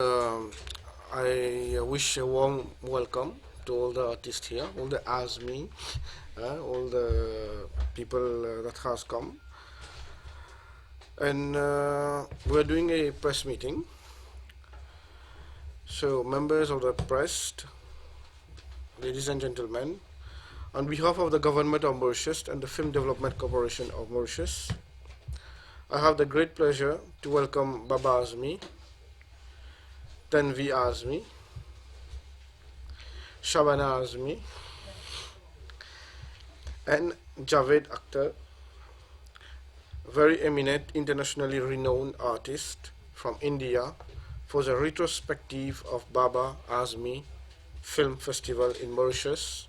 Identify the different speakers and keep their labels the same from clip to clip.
Speaker 1: Um, I wish a warm welcome to all the artists here, all the ASME, all the people that has come. And we're doing a press meeting. So members of the press, ladies and gentlemen, on behalf of the government of Mauritius and the Film Development Corporation of Mauritius, I have the great pleasure to welcome Baba Azmi, Tanvi Azmi, Shabana Azmi, and Javed Akhtar, very eminent, internationally renowned artist from India, for the retrospective of Baba Azmi Film Festival in Mauritius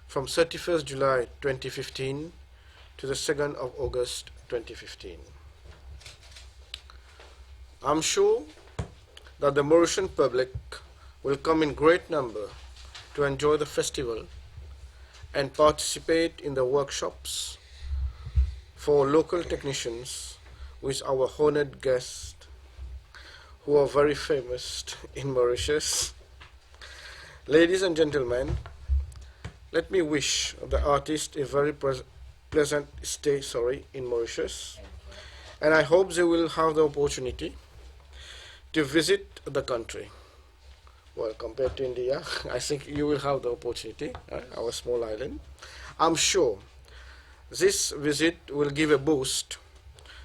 Speaker 1: from 31st July 2015 to the 2nd of August 2015. I'm sure that the Mauritian public will come in great number to enjoy the festival and participate in the workshops for local technicians with our honored guests who are very famous in Mauritius. Ladies and gentlemen, let me wish the artist a very pleasant stay in Mauritius, and I hope they will have the opportunity to visit the country. Well, compared to India, I think you will have the opportunity, our small island. I'm sure this visit will give a boost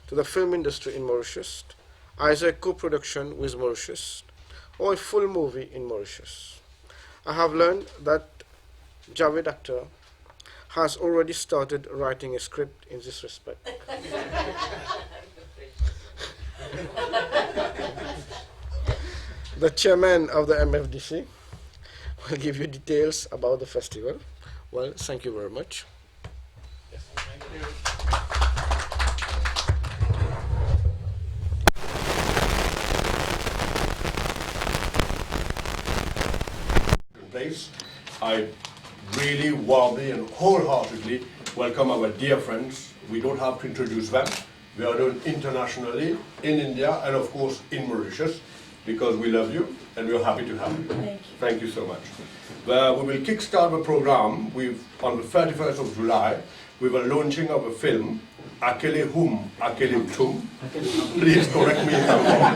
Speaker 1: to the film industry in Mauritius, either a co-production with Mauritius or a full movie in Mauritius. I have learned that Javed Akhtar has already started writing a script in this respect. The chairman of the MFDC will give you details about the festival. Well, thank you very much.
Speaker 2: Yes, thank you. Place. I really warmly and wholeheartedly welcome our dear friends. We don't have to introduce them. We are known internationally, in India, and of course in Mauritius, because we love you and we are happy to have you.
Speaker 3: Thank you.
Speaker 2: Thank you so much. We will kickstart the program on the 31st of July with a launching of a film, Akele Hum, Akele Tum. Please correct me if I'm wrong.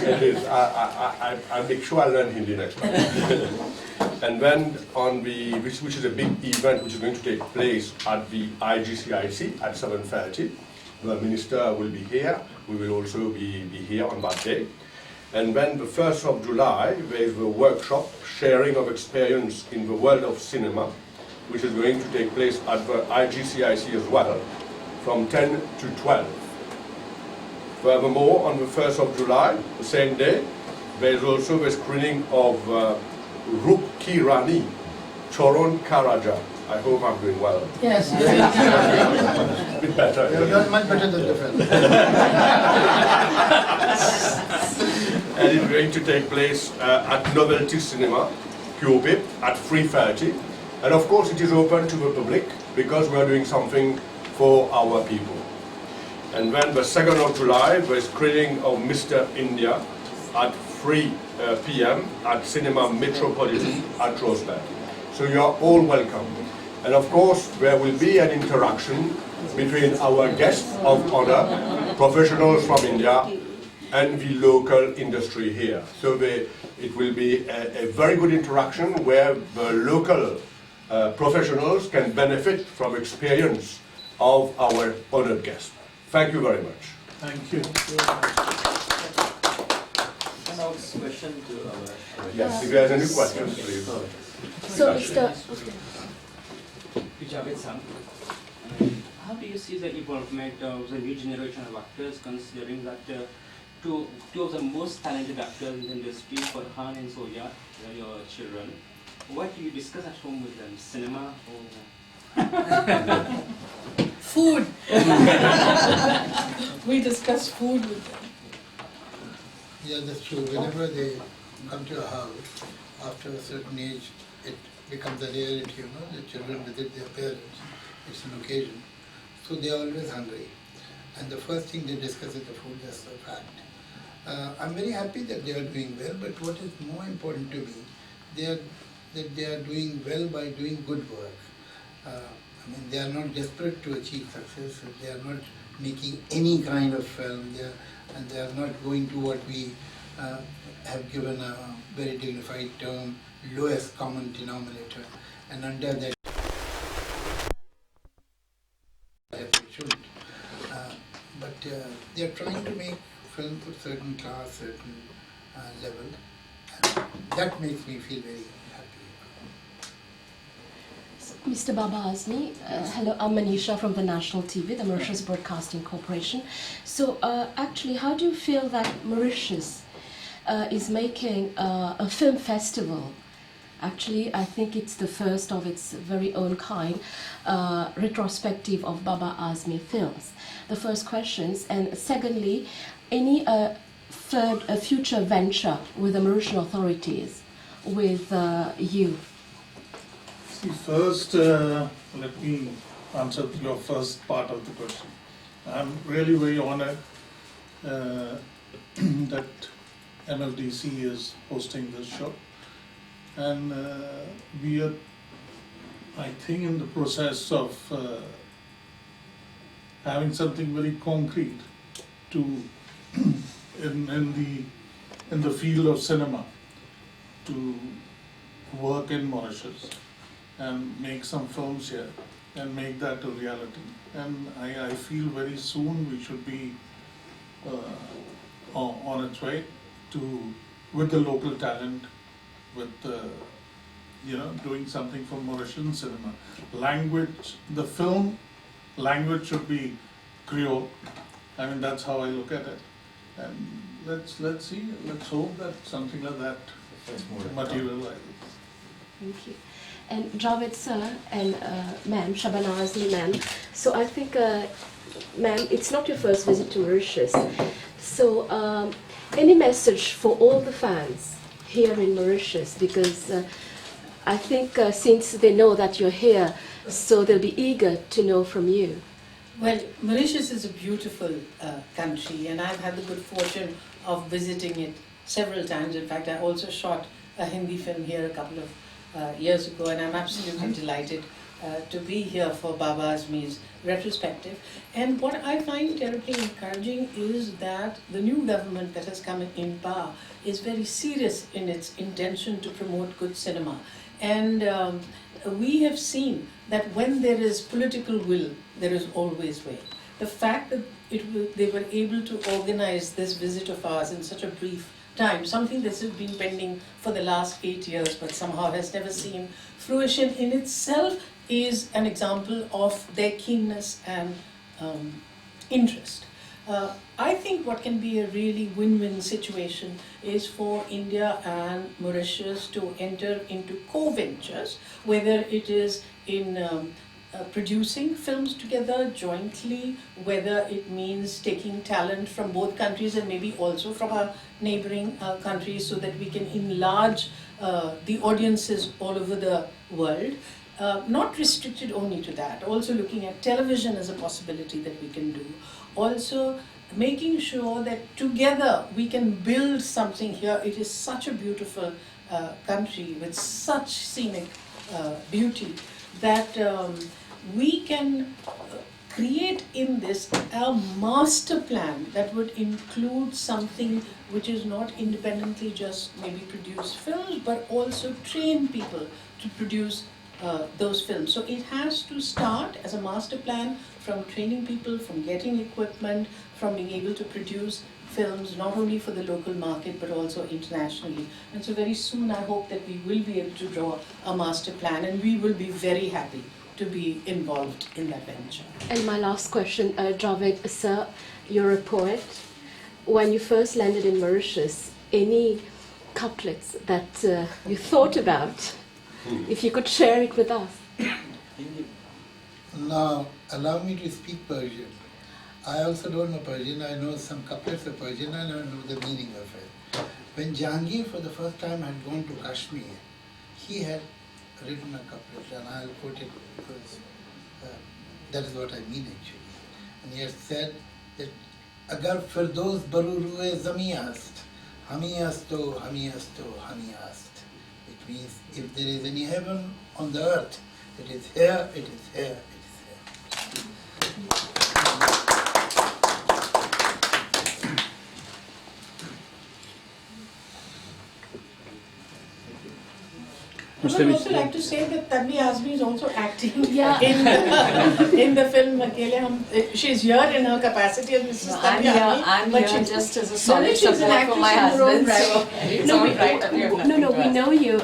Speaker 2: It is. I'll make sure I learn Hindi next time. And then which is a big event which is going to take place at the IGCIC at 7:30. The minister will be here. We will also be here on that day. And then the 1st of July, there is a workshop, sharing of experience in the world of cinema, which is going to take place at the IGCIC as well, from 10 to 12. Furthermore, on the 1st of July, the same day, there is also the screening of Rup Ki Rani, Choron Karaja. I hope I'm doing well.
Speaker 3: Yes.
Speaker 2: A bit better.
Speaker 4: You're not much better than the friend.
Speaker 2: And it's going to take place at Novelty Cinema, Kyopip, at 3:30. And of course it is open to the public because we are doing something for our people. And then the 2nd of July, the screening of Mr. India at 3 p.m. at Cinema Metropolitan at Rosebank. So you are all welcome. And of course there will be an interaction between our guests of honor, professionals from India, and the local industry here. So it will be a very good interaction where the local professionals can benefit from experience of our honored guests. Thank you very much.
Speaker 4: Thank you.
Speaker 5: Can I ask a question to our...
Speaker 2: Yes, if there are any questions, please.
Speaker 3: So, Mr.
Speaker 6: Javed-san, how do you see the evolvement of the new generation of actors, considering that two of the most talented actors in the industry, Farhan and Zoya, are your children? What do you discuss at home with them? Cinema or...
Speaker 3: Food. We discuss food with them.
Speaker 4: Yeah, that's true. Whenever they come to a house, after a certain age, it becomes a rarity, the children visit their parents. It's an occasion. So they are always hungry. And the first thing they discuss is the food, that's a fact. I'm very happy that they are doing well, but what is more important to me, that they are doing well by doing good work. I mean, they are not desperate to achieve success. They are not making any kind of film. And they are not going to what we have given a very dignified term, lowest common denominator. And under that, we shouldn't. But they are trying to make film to certain class, certain level. And that makes me feel very happy.
Speaker 7: Mr. Baba Azmi, hello, I'm Manisha from the National TV, the Mauritius Broadcasting Corporation. So actually, how do you feel that Mauritius is making a film festival? Actually, I think it's the first of its very own kind, retrospective of Baba Azmi films. The first questions, and secondly, any future venture with the Mauritian authorities, with you?
Speaker 8: See, first, let me answer your first part of the question. I'm really very honored that MLDC is hosting this show. And we are, I think, in the process of having something very concrete to in the field of cinema to work in Mauritius and make some films here and make that a reality. And I feel very soon we should be on its way to, with the local talent, with doing something for Mauritian cinema. Language, the film language should be Creole. I mean, that's how I look at it. And let's see, let's hope that something like that materializes.
Speaker 7: Thank you. And Javed sir and ma'am, Shabana Azmi ma'am. So I think, ma'am, it's not your first visit to Mauritius. So any message for all the fans here in Mauritius? Because I think since they know that you're here, so they'll be eager to know from you.
Speaker 3: Well, Mauritius is a beautiful country, and I've had the good fortune of visiting it several times. In fact, I also shot a Hindi film here a couple of years ago, and I'm absolutely delighted to be here for Baba Azmi's retrospective. And what I find terribly encouraging is that the new government that has come in power is very serious in its intention to promote good cinema. And we have seen that when there is political will, there is always way. The fact that they were able to organize this visit of ours in such a brief time, something that has been pending for the last 8 years but somehow has never seen fruition, in itself is an example of their keenness and interest. I think what can be a really win-win situation is for India and Mauritius to enter into co-ventures, whether it is in producing films together jointly, whether it means taking talent from both countries and maybe also from our neighboring countries, so that we can enlarge the audiences all over the world. Not restricted only to that, also looking at television as a possibility that we can do. Also making sure that together we can build something here. It is such a beautiful country with such scenic beauty that we can create in this a master plan that would include something which is not independently just maybe produce films, but also train people to produce those films. So it has to start as a master plan from training people, from getting equipment, from being able to produce films not only for the local market but also internationally. And so very soon I hope that we will be able to draw a master plan, and we will be very happy to be involved in that venture.
Speaker 7: And my last question, Javed sir, you're a poet. When you first landed in Mauritius, any couplets that you thought about? If you could share it with us.
Speaker 4: Now, allow me to speak Persian. I also don't know Persian. I know some couplets of Persian. I don't know the meaning of it. When Jahangir for the first time had gone to Kashmir, he had written a couplet, and I'll quote it because that is what I mean actually. And he had said that अगर फिरदौस बरू रूए ज़मी است हमी अस्तो हमी अस्तो हमी است, which means if there is any heaven on the earth, it is here, it is here, it is here.
Speaker 3: I would also like to say that Tanvi Azmi is also acting
Speaker 7: Yeah.
Speaker 3: in the film Akele Hum. She's here in her capacity as Mrs.
Speaker 9: No,
Speaker 3: Tanvi Azmi.
Speaker 9: I'm
Speaker 3: but
Speaker 9: here
Speaker 3: she's-
Speaker 9: just as a
Speaker 3: No,
Speaker 9: solid
Speaker 3: she's an
Speaker 9: support for my
Speaker 3: actress in her own
Speaker 9: husband, so
Speaker 3: right.
Speaker 9: it's
Speaker 7: No,
Speaker 9: all
Speaker 7: we,
Speaker 9: right. and we have
Speaker 7: no,
Speaker 9: nothing
Speaker 7: no,
Speaker 9: to
Speaker 7: we
Speaker 9: add.
Speaker 7: know you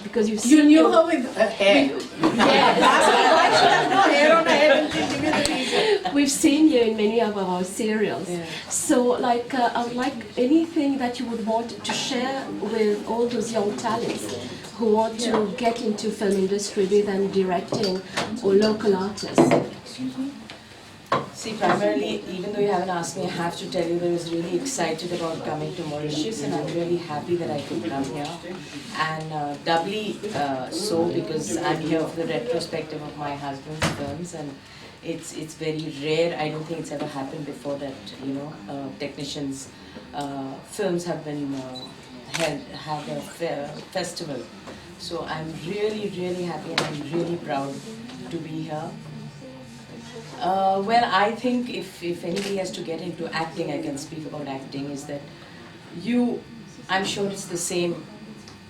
Speaker 7: because you've
Speaker 3: You
Speaker 7: seen
Speaker 3: knew
Speaker 7: you.
Speaker 3: her with her hair.
Speaker 7: Yes.
Speaker 3: Why should have no hair on her head until give me the reason?
Speaker 7: We've seen you in many of our serials.
Speaker 9: Yeah.
Speaker 7: So, like, I would like anything that you would want to share with all those young talents who want to get into film industry, be them directing or local artists.
Speaker 9: See, primarily, even though you haven't asked me, I have to tell you that I was really excited about coming to Mauritius, and I'm really happy that I could come here. And doubly so because I'm here for the retrospective of my husband's films, and it's very rare. I don't think it's ever happened before that technicians' films have been had a festival. So I'm really, really happy, and I'm really proud to be here. Well, I think if anybody has to get into acting, I can speak about acting, is that I'm sure it's the same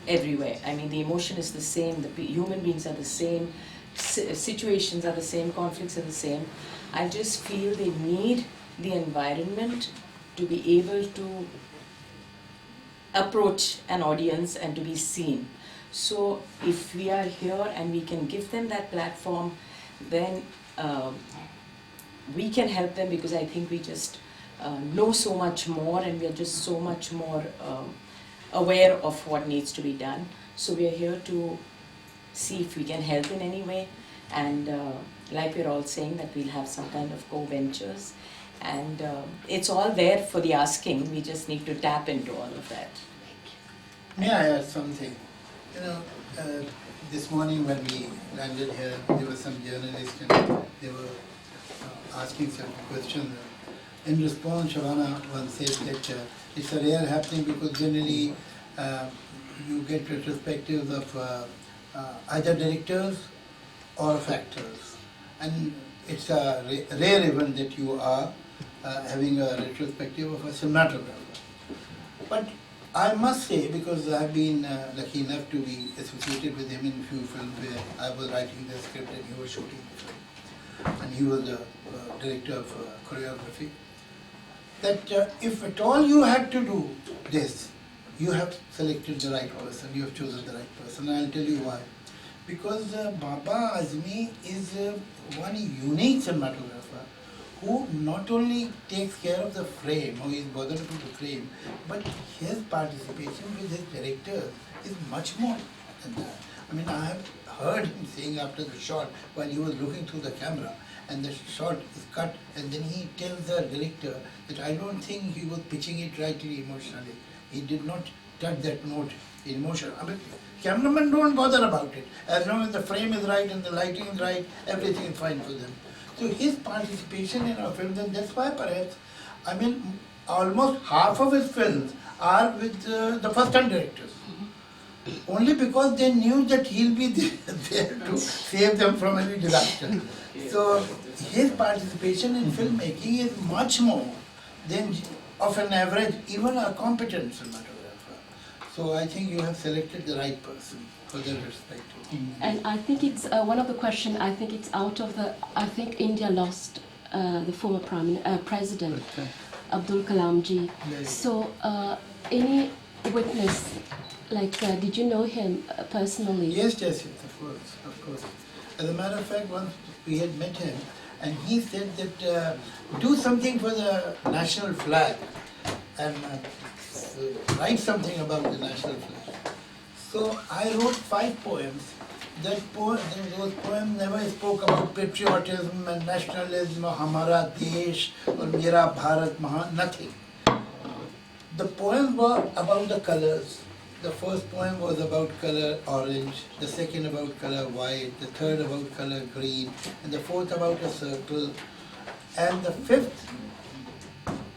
Speaker 9: everywhere. I mean, the emotion is the same, the human beings are the same, situations are the same, conflicts are the same. I just feel they need the environment to be able to approach an audience and to be seen. So if we are here and we can give them that platform, then we can help them, because I think we just know so much more, and we are just so much more aware of what needs to be done. So we are here to see if we can help in any way, and like we're all saying, that we'll have some kind of co-ventures, and it's all there for the asking. We just need to tap into all of that.
Speaker 4: May I add something? You know, this morning when we landed here, there were some journalists and they were asking some questions. In response, Shavana once said that it's a rare happening because generally you get retrospectives of either directors or of actors. And it's a rare event that you are having a retrospective of a cinematographer. But I must say, because I've been lucky enough to be associated with him in a few films where I was writing the script and he was shooting the film, and he was the director of choreography, that if at all you had to do this, you have selected the right person, you have chosen the right person, and I'll tell you why. Because Baba Azmi is one unique cinematographer who not only takes care of the frame, or is bothered with the frame, but his participation with his directors is much more than that. I mean, I have heard him saying after the shot, while he was looking through the camera, and the shot is cut, and then he tells the director that I don't think he was pitching it rightly emotionally. He did not touch that note in emotion. I mean, cameramen don't bother about it. As long as the frame is right and the lighting is right, everything is fine for them. So his participation in our films, and that's why perhaps, I mean, almost half of his films are with the first-time directors. Only because they knew that he'll be there to save them from any disaster. So his participation in filmmaking is much more than of an average, even a competent cinematographer. So I think you have selected the right person for that respect.
Speaker 7: And I think it's one of the questions, I think it's out of the, I think India lost the former President, Abdul Kalam ji.
Speaker 4: Yes.
Speaker 7: So any witness, like did you know him personally?
Speaker 4: Yes, of course. As a matter of fact, once we had met him, and he said that do something for the national flag, and write something about the national flag. So I wrote 5 poems. Those poems never spoke about patriotism and nationalism or Hamara Desh or Mera Bharat Mahan, nothing. The poems were about the colors. The first poem was about color orange, the second about color white, the third about color green, and the fourth about a circle. And the fifth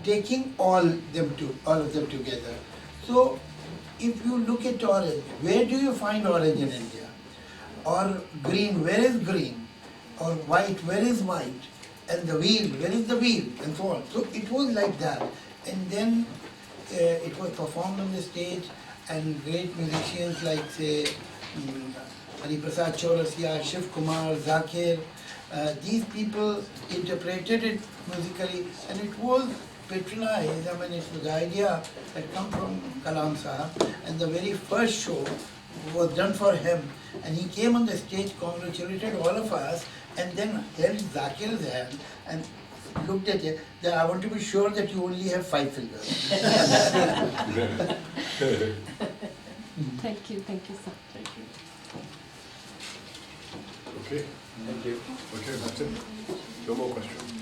Speaker 4: taking all of them together. So if you look at orange, where do you find orange in India? Or green, where is green? Or white, where is white? And the wheel, where is the wheel? And so on. So it was like that. And then it was performed on the stage, and great musicians like, say, Hari Prasad Chaurasia, Shiv Kumar, Zakir, these people interpreted it musically, and it was patronized. I mean, it was the idea that come from Kalam Sahab, and the very first show was done for him, and he came on the stage, congratulated all of us, and then held Zakir's hand and looked at it. That I want to be sure that you only have 5 fingers.
Speaker 7: Thank you, sir.
Speaker 2: Thank you. Okay.
Speaker 5: Thank you.
Speaker 2: Okay, that's it. No more questions.